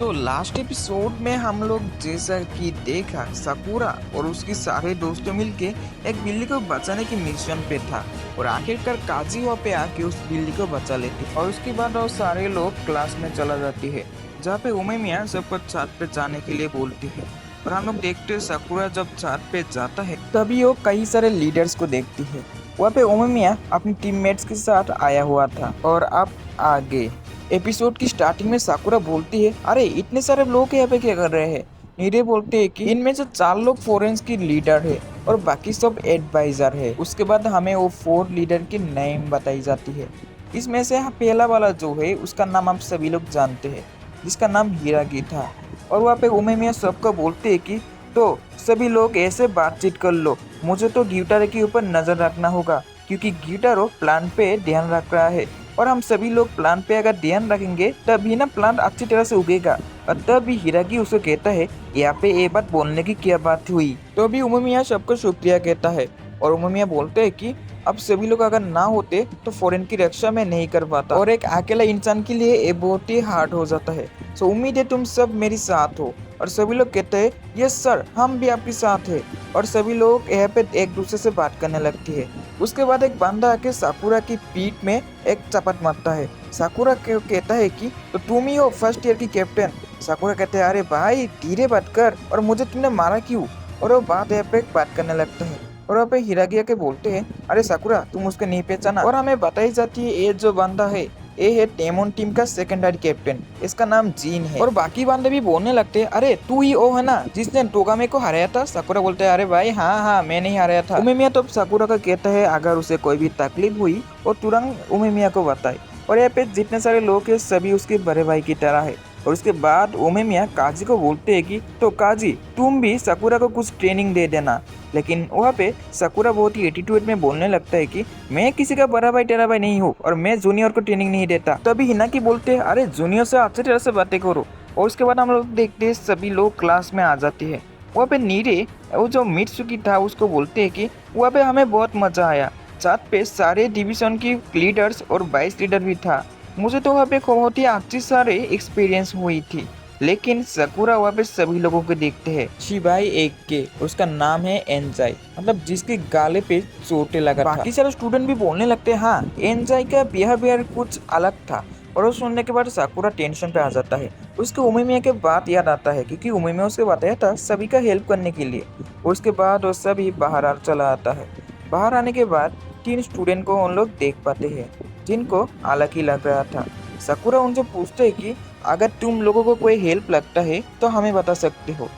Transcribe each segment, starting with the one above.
तो last episode में हम लोग जैसा कि देखा, साकुरा और उसकी सारे दोस्तों मिलके एक बिल्ली को बचाने की मिशन पे था और आखिरकार काजी वहाँ पे आके उस बिल्ली को बचा लेती और उसके बाद वो सारे लोग क्लास में चला जाती है जहाँ पे उमेमिया सबको छत पे जाने के लिए बोलती है। और हम लोग देखते हैं साकुरा जब छत पे जाता है तभी वो कई सारे लीडर्स को देखती है। वहाँ पे उमेमिया अपनी टीममेट्स के साथ आया हुआ था। और अब आगे एपिसोड की स्टार्टिंग में साकुरा बोलती है, अरे इतने सारे लोग यहाँ पे क्या कर रहे हैं। नीरे बोलते हैं कि इनमें से 4 लोग फोरेंस की लीडर है और बाकी सब एडवाइजर है। उसके बाद हमें वो 4 लीडर की नेम बताई जाती है। इसमें से पहला वाला जो है उसका नाम आप सभी लोग जानते हैं, जिसका नाम हिरागी था। और वहाँ पे उमेमिया सबको बोलते हैं कि तो सभी लोग ऐसे बातचीत कर लो, मुझे तो गिटार के ऊपर नजर रखना होगा क्योंकि गिटारो प्लान पे ध्यान रख रहा है और हम सभी लोग प्लान पे अगर ध्यान रखेंगे तभी ना प्लान अच्छी तरह से उगेगा। और तभी हिरागी उसे कहता है, यहाँ पे ये बात बोलने की क्या बात हुई। तो अभी उममिया सबको शुक्रिया कहता है और उममिया बोलते हैं कि अब सभी लोग अगर ना होते तो फॉरेन की रक्षा में नहीं कर पाता और एक अकेला इंसान के लिए ये बहुत ही हार्ड हो जाता है। सो उम्मीद है तुम सब मेरे साथ हो। और सभी लोग कहते हैं, यस सर, हम भी आपके साथ हैं। और सभी लोग यहाँ पे एक दूसरे से बात करने लगती है। उसके बाद एक बंदा आके साकुरा की पीठ में एक चपट मारता है। साकुरा कहता है कि तो तुम ही हो फर्स्ट ईयर की कैप्टन। साकुरा कहते हैं, अरे भाई धीरे बात कर और मुझे तुमने मारा क्यों। और वो बात यहाँ पे बात करने लगता है और वहाँ पे हिरागी के बोलते हैं, अरे साकुरा तुम उसको नहीं पहचाना। और हमें बताई जाती है ये जो बंदा है ये है टेमोन टीम का सेकेंडरी कैप्टन, इसका नाम जीन है। और बाकी बंदे भी बोलने लगते हैं, अरे तू ही वो है ना जिसने टोगामे को हराया था। साकुरा बोलते हैं, अरे भाई हाँ हाँ मैं नहीं हराया था। उमेमिया तो साकुरा का कहता है अगर उसे कोई भी तकलीफ हुई और तुरंत उमेमिया को बताए। और यहाँ पे जितने सारे लोग हैं सभी उसके बड़े भाई की तरह है। और उसके बाद उमेमिया काजी को बोलते हैं कि तो काजी तुम भी साकुरा को कुछ ट्रेनिंग दे देना। लेकिन वहाँ पे साकुरा बहुत ही एटीट्यूड में बोलने लगता है कि मैं किसी का बड़ा भाई टेरा भाई नहीं हूँ और मैं जूनियर को ट्रेनिंग नहीं देता। तभी हिनाकी बोलते हैं, अरे जूनियर से अच्छी तरह से बातें करो। और उसके बाद हम लोग देखते हैं सभी लोग क्लास में आ जाते हैं। वहाँ पे नीरे वो जो मित्सुकी था उसको बोलते हैं कि वहाँ पे हमें बहुत मजा आया, साथ पे सारे डिवीजन की लीडर्स और 22 लीडर भी था। मुझे तो वहाँ पे बहुत ही अच्छी सारे एक्सपीरियंस हुई थी। लेकिन साकुरा वहाँ पे सभी लोगों को देखते हैं शिबाई एक के, उसका नाम है एनजाई, मतलब जिसके गाले पे चोटें लगा था। बाकी सारे स्टूडेंट भी बोलने लगते हैं, हाँ एनजाई का बिहेवियर कुछ अलग था। और वो सुनने के बाद साकुरा टेंशन पे आ जाता है। उसके उमेमिया के बात याद आता है क्योंकि उमेमिया उसके बताया था सभी का हेल्प करने के लिए। उसके बाद वो सभी बाहर चला आता है। बाहर आने के बाद 3 स्टूडेंट को उन लोग देख पाते हैं जिनको अलग ही लग रहा था। साकुरा उनसे पूछते है कि अगर तुम लोगों को कोई हेल्प लगता है तो हमें बता सकते हो।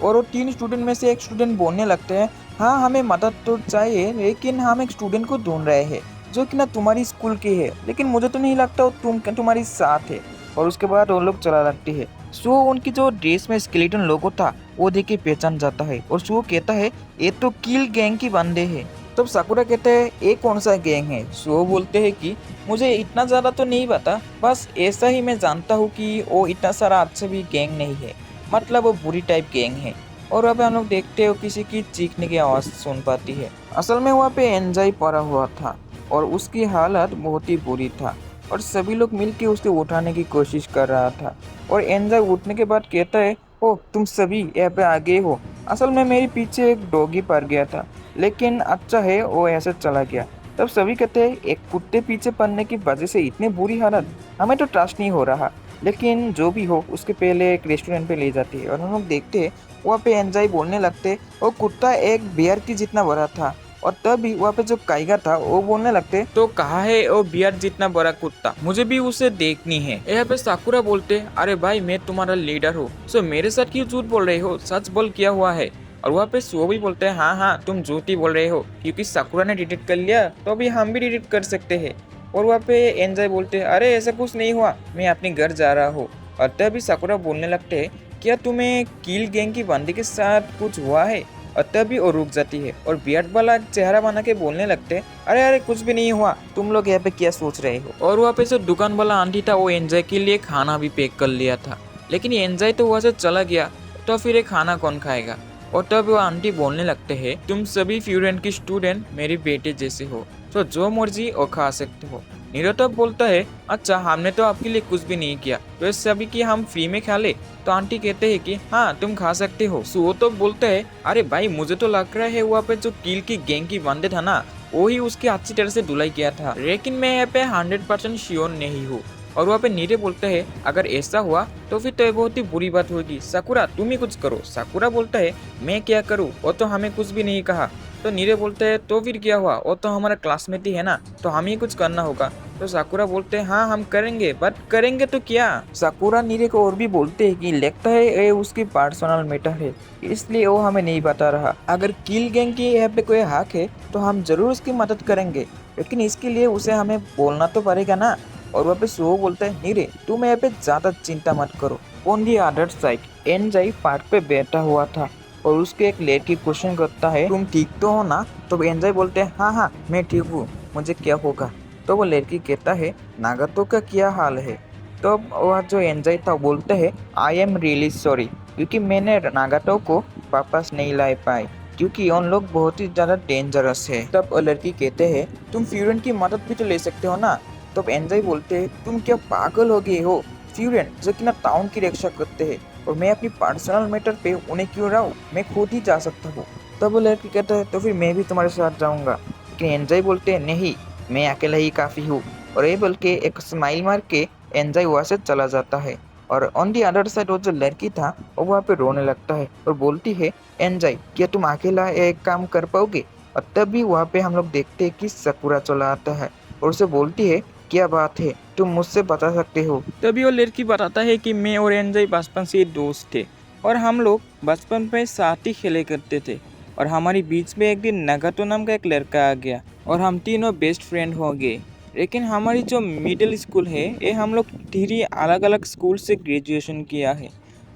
और वो 3 स्टूडेंट में से एक स्टूडेंट बोलने लगते हैं, हाँ हमें मदद तो चाहिए लेकिन हम एक स्टूडेंट को ढूंढ रहे हैं जो कि ना तुम्हारी स्कूल के है, लेकिन मुझे तो नहीं लगता वो तुम्हारी साथ है। और उसके बाद वो लोग चला लगते हैं। सो उनकी जो ड्रेस में स्केलेटन लोगो था वो देख के पहचान जाता है और सो कहता है ये तो किल गैंग की बंदे हैं। तब साकुरा कहते हैं ये कौन सा गैंग है। सो बोलते हैं कि मुझे इतना ज़्यादा तो नहीं पता, बस ऐसा ही मैं जानता हूँ कि वो इतना सारा अच्छा भी गैंग नहीं है, मतलब वो बुरी टाइप गैंग है। और वहाँ पे हम लोग देखते हो किसी की चीखने की आवाज़ सुन पाती है। असल में वहाँ पे एंजाई पड़ा हुआ था और उसकी हालत बहुत ही बुरी था और सभी लोग मिलके उसे उठाने की कोशिश कर रहा था। और एंजाई उठने के बाद कहता है, ओह तुम सभी यहाँ पे आ गए हो। असल में मेरे पीछे एक डॉगी पड़ गया था, लेकिन अच्छा है वो ऐसे चला गया। तब सभी कहते हैं एक कुत्ते पीछे पड़ने की वजह से इतनी बुरी हालत, हमें तो ट्रस्ट नहीं हो रहा। लेकिन जो भी हो उसके पहले एक रेस्टोरेंट पे ले जाती है और हम लोग देखते हैं वहाँ पे एंजाई बोलने लगते वो कुत्ता एक बियर की जितना बड़ा था। और तभी वहाँ पे जो काइगा था वो बोलने लगते, तो कहा है वो बियर जितना बड़ा कुत्ता, मुझे भी उसे देखनी है। यहाँ पे साकुरा बोलते, अरे भाई मैं तुम्हारा लीडर हूँ, सो मेरे साथ क्यों झूठ बोल रहे हो, सच बोल किया हुआ है। और वहाँ पे सो भी बोलते हैं, हाँ हाँ तुम झूठ ही बोल रहे हो क्योंकि साकुरा ने डिटेक्ट कर लिया तो अभी हम भी डिटेक्ट कर सकते हैं। और वहाँ पे एंजॉय बोलते हैं, अरे ऐसा कुछ नहीं हुआ, मैं अपने घर जा रहा हूँ। और तभी साकुरा बोलने लगते हैं, क्या तुम्हें किल गैंग की बंदी के साथ कुछ हुआ है। और तभी वो रुक जाती है और बियर्ड वाला चेहरा बना के बोलने लगते हैं, अरे अरे कुछ भी नहीं हुआ, तुम लोग यहाँ पे क्या सोच रहे हो। और वहाँ पे जो दुकान वाला आंटी था वो एंजॉय के लिए खाना भी पैक कर लिया था, लेकिन एंजॉय तो वहाँ से चला गया तो फिर ये खाना कौन खाएगा। और तब वो आंटी बोलने लगते हैं, तुम सभी फ्यूरेंट की स्टूडेंट मेरी बेटे जैसे हो, तो जो मर्जी वो खा सकते हो। नीरो तब बोलता है, अच्छा हमने तो आपके लिए कुछ भी नहीं किया, तो इस सभी की हम फ्री में खा ले। तो आंटी कहते हैं कि हाँ तुम खा सकते हो। सुओ तो बोलता है, अरे भाई मुझे तो लग रहा है वहाँ पे जो किल की गैंग की बंदे था ना, वो ही उसकी अच्छी तरह से धुलाई किया था, लेकिन मैं यहाँ पे 100% श्योर नहीं हूँ। और वहाँ पे नीरे बोलता है, अगर ऐसा हुआ तो फिर तो ये बहुत ही बुरी बात होगी, साकुरा तुम ही कुछ करो। साकुरा बोलता है, मैं क्या करूँ, वो तो हमें कुछ भी नहीं कहा। तो नीरे बोलते हैं, तो फिर क्या हुआ, वो तो हमारा क्लासमेट ही है ना, तो हमें ही कुछ करना होगा। तो साकुरा बोलते हैं, हाँ हम करेंगे, बट करेंगे तो क्या। साकुरा नीरे को और भी बोलते हैं कि लगता है ये उसकी पर्सनल मैटर है, इसलिए वो हमें नहीं बता रहा। अगर किल गैंग की यहाँ पे कोई हक है तो हम जरूर उसकी मदद करेंगे, लेकिन इसके लिए उसे हमें बोलना तो पड़ेगा ना। और वहाँ पे सुहो बोलता है, नीरे तुम यहाँ पे ज्यादा चिंता मत करो। On the other side enjoy park पे बैठा हुआ था और उसके एक लड़की क्वेश्चन करता है, तुम ठीक तो हो ना। तो एनजाई बोलते हैं, हाँ हाँ मैं ठीक हूँ, मुझे क्या होगा। तो वो लड़की कहता है, नागातो का क्या हाल है। तो वह जो एनजाई था बोलता है, आई एम रियली सॉरी, क्योंकि मैंने नागातो को वापस नहीं ला पाई, क्योंकि उन लोग बहुत ही ज्यादा डेंजरस है। तब वो लड़की कहते हैं, तुम फ्यूरन की मदद भी तो ले सकते हो ना। तब एनजाई बोलते हैं, तुम क्या पागल हो गए हो, फ्यूरन जो कि ना टाउन की रक्षा करते हैं, और मैं अपनी पर्सनल मैटर पे उन्हें क्यों लाऊं, मैं खुद ही जा सकता हूँ। तब वो लड़की कहता है, तो फिर मैं भी तुम्हारे साथ जाऊंगा। लेकिन एनजाई बोलते हैं, नहीं मैं अकेला ही काफी हूँ। और ये बोल के एक स्माइल मार के एनजाई वहां से चला जाता है। और ऑन दी अदर साइड वो जो लड़की था वो वहाँ पे रोने लगता है और बोलती है, एनजाई क्या तुम अकेला एक काम कर पाओगे। और तभी वहाँ पे हम लोग देखते हैं कि सकुरा चला आता है और उसे बोलती है, क्या बात है, तुम मुझसे बता सकते हो। तभी वो लड़की बताता है कि मैं और एनजाई बचपन से दोस्त थे और हम लोग बचपन में साथ ही खेले करते थे, और हमारे बीच में एक दिन नगातो नाम का एक लड़का आ गया और हम तीनों बेस्ट फ्रेंड हो गए। लेकिन हमारी जो मिडिल स्कूल है ये हम लोग 3 अलग अलग स्कूल से ग्रेजुएशन किया है।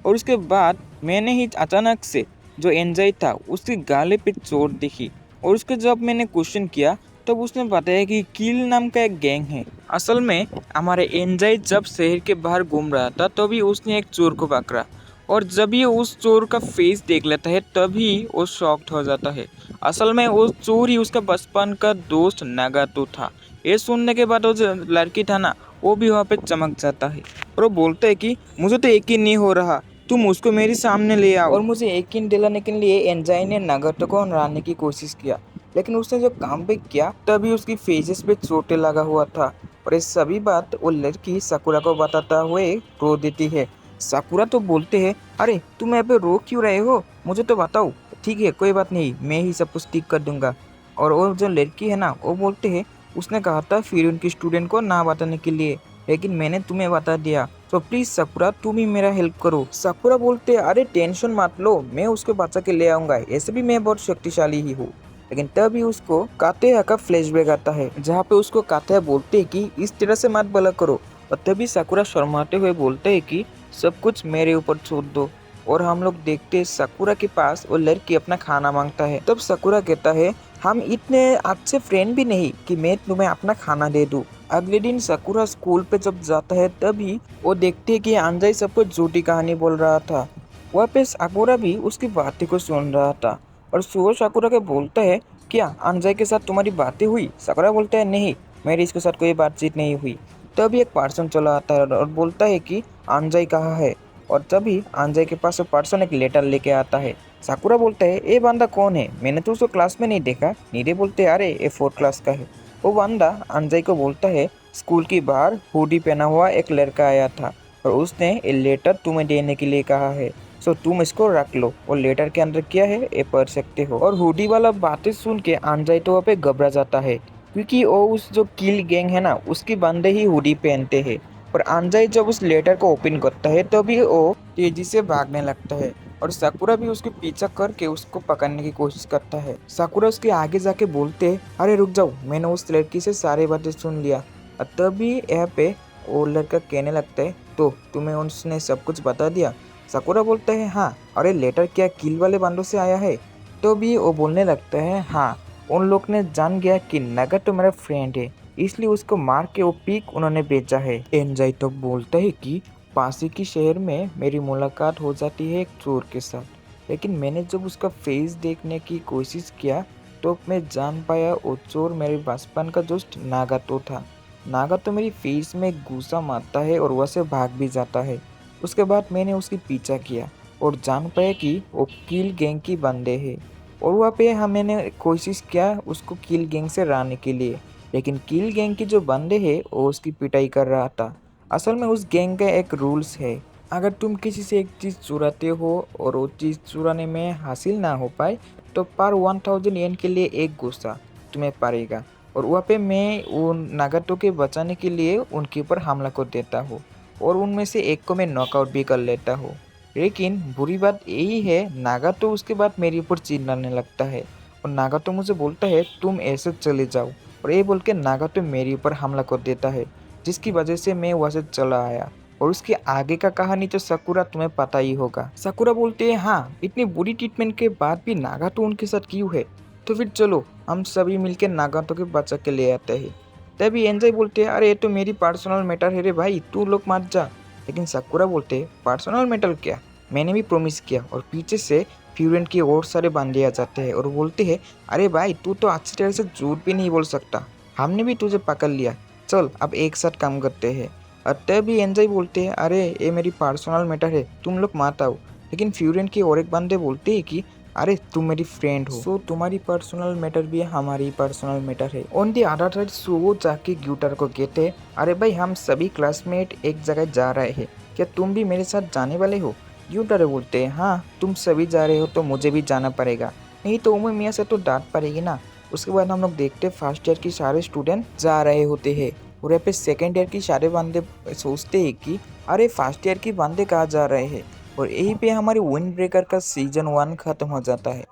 और उसके बाद मैंने ही अचानक से जो एनजाई था उसके गाले पे चोट देखी, और उसके जब मैंने क्वेश्चन किया तब उसने बताया कि किल नाम का एक गैंग है। असल में हमारे एनजाई जब शहर के बाहर घूम रहा था तभी उसने एक चोर को पकड़ा, और जब ये उस चोर का फेस देख लेता है तभी वो शॉक्ड हो जाता है। असल में वो चोर ही उसका बचपन का दोस्त नागातो था। ये सुनने के बाद वो जो लड़की था ना वो भी वहाँ पे चमक जाता है और वो बोलता है कि मुझे तो यकीन नहीं हो रहा, तुम उसको मेरे सामने ले आओ। और मुझे यकीन दिलाने के लिए एंजाई ने नागातो को हराने की कोशिश किया, लेकिन उसने जो काम पे किया तभी उसकी फेसेस पे चोटें लगा हुआ था। और ये सभी बात वो लड़की साकुरा को बताता हुए रो देती है। साकुरा तो बोलते हैं, अरे तुम यहाँ पे रो क्यों रहे हो, मुझे तो बताओ। ठीक है कोई बात नहीं, मैं ही सब कुछ ठीक कर दूंगा। और वो जो लड़की है ना वो बोलते हैं, उसने कहा था फिर उनकी स्टूडेंट को ना बताने के लिए, लेकिन मैंने तुम्हें बता दिया, तो प्लीज साकुरा तुम ही मेरा हेल्प करो। साकुरा बोलते हैं, अरे टेंशन मत लो, मैं उसको बचा के ले आऊंगा, ऐसे भी मैं बहुत शक्तिशाली ही हूँ। लेकिन तभी उसको कातेया का फ्लैशबैक आता है जहाँ पे उसको कातेया बोलते हैं कि इस तरह से मत भला करो। और तभी साकुरा शर्माते हुए बोलते हैं कि सब कुछ मेरे ऊपर छोड़ दो। और हम लोग देखते हैं साकुरा के पास वो लड़की अपना खाना मांगता है। तब साकुरा कहता है, हम इतने अच्छे फ्रेंड भी नहीं कि मैं तुम्हें अपना खाना दे दूं। अगले दिन साकुरा स्कूल पे जब जाता है तभी वो देखते है कि अंजाई सबको झूठी कहानी बोल रहा था। वहाँ पे साकुरा भी उसकी बातें को सुन रहा था और सुहो साकुरा के बोलता है, क्या अंजाई के साथ तुम्हारी बातें हुई। साकुरा बोलता है, नहीं मेरी इसके साथ कोई बातचीत नहीं हुई। तभी एक पर्सन चला आता है और बोलता है कि अंजाई कहाँ है। और तभी अंजाई के पास वो पर्सन एक लेटर लेके आता है। साकुरा बोलता है, ये बंदा कौन है, मैंने तो उसको क्लास में नहीं देखा। नीरे बोलते हैं, अरे ये 4th क्लास का है। वो बंदा अंजाई को बोलता है, स्कूल के बाहर हुडी पहना हुआ एक लड़का आया था और उसने ये लेटर तुम्हें देने के लिए कहा है, सो तुम इसको रख लो। और लेटर के अंदर क्या है ये पढ़ सकते हो। और हुडी वाला बातें सुन के अंजाई तो वहाँ पे घबरा जाता है, क्योंकि वो उस जो किल गैंग है ना उसके बंदे ही हुडी पहनते हैं। और अंजाई जब उस लेटर को ओपन करता है तभी वो तेजी से भागने लगता है और साकुरा भी उसके पीछा करके उसको पकड़ने की कोशिश करता है। साकुरा उसके आगे जाके बोलते हैं, अरे रुक जाओ, मैंने उस लड़की से सारी बातें सुन लिया। और तभी यहाँ पे वो लड़का कहने लगता है, तो तुम्हें उसने सब कुछ बता दिया। साकुरा बोलता है, हाँ। अरे लेटर क्या किल वाले बंदों से आया है। तो भी वो बोलने लगता है, हाँ उन लोग ने जान गया कि नागातो मेरा फ्रेंड है, इसलिए उसको मार के वो पिक उन्होंने बेचा है। एनजाई तो बोलता है कि पासी की शहर में मेरी मुलाकात हो जाती है एक चोर के साथ, लेकिन मैंने जब उसका फेस देखने की कोशिश किया तो मैं जान पाया वो चोर मेरे बचपन का दोस्त नागातो था। नागा तो मेरी फेस में घूसा मारता है और वैसे भाग भी जाता है। उसके बाद मैंने उसकी पीछा किया और जान पाया कि वो किल गैंग की बंदे हैं। और वहाँ पे मैंने कोशिश किया उसको किल गैंग से हराने के लिए, लेकिन किल गैंग की जो बंदे हैं वो उसकी पिटाई कर रहा था। असल में उस गैंग का एक रूल्स है, अगर तुम किसी से एक चीज़ चुराते हो और वो चीज़ चुराने में हासिल ना हो पाए तो पर 1000 येन के लिए एक गुस्सा तुम्हें पड़ेगा। और वहाँ पे मैं उन नागातो के बचाने के लिए उनके ऊपर हमला कर देता हूँ और उनमें से एक को मैं नॉकआउट भी कर लेता हूँ। लेकिन बुरी बात यही है, नागातो उसके बाद मेरे ऊपर चिल्लाने लगता है और नागातो मुझे बोलता है तुम ऐसे चले जाओ, और ये बोल के नागातो मेरे ऊपर हमला कर देता है, जिसकी वजह से मैं वहाँ से चला आया। और उसके आगे का कहानी तो साकुरा तुम्हें पता ही होगा। साकुरा बोलते हैं हाँ, इतनी बुरी ट्रीटमेंट के बाद भी नागातो उनके साथ क्यों है, तो फिर चलो हम सभी मिलकर नागातो के बचा के ले आते हैं। तभी एंजॉय बोलते हैं अरे ये तो मेरी पर्सनल मैटर है रे भाई, तू लोग मत जा। लेकिन साकुरा बोलते हैं पर्सनल मैटर क्या, मैंने भी प्रॉमिस किया। और पीछे से फ्यूरेंट के और सारे बंदे आ जाते हैं और बोलते हैं अरे भाई तू तो अच्छी तरह से झूठ भी नहीं बोल सकता, हमने भी तुझे पकड़ लिया, चल अब एक साथ काम करते हैं। और तभी एंजॉय बोलते हैं अरे ये मेरी पर्सनल मैटर है, तुम लोग मत आओ। लेकिन फ्यूरेंट के और एक बंदे बोलते हैं कि अरे तुम मेरी फ्रेंड हो, सो तुम्हारी पर्सनल मैटर भी हमारी पर्सनल मैटर है। On the other side so जाके ग्यूटर को कहते हैं अरे भाई हम सभी क्लासमेट एक जगह जा रहे हैं, क्या तुम भी मेरे साथ जाने वाले हो। ग्यूटर बोलते हैं हाँ तुम सभी जा रहे हो तो मुझे भी जाना पड़ेगा, नहीं तो उमर मियाँ से तो डांट पड़ेगी ना। उसके बाद हम लोग देखते फर्स्ट ईयर की सारे स्टूडेंट जा रहे होते हैं और यहाँ पे सेकेंड ईयर की सारे बंदे सोचते हैं कि अरे फर्स्ट ईयर की बंदे कहाँ जा रहे हैं। और यहीं पे हमारी विंड ब्रेकर का सीजन 1 खत्म हो जाता है।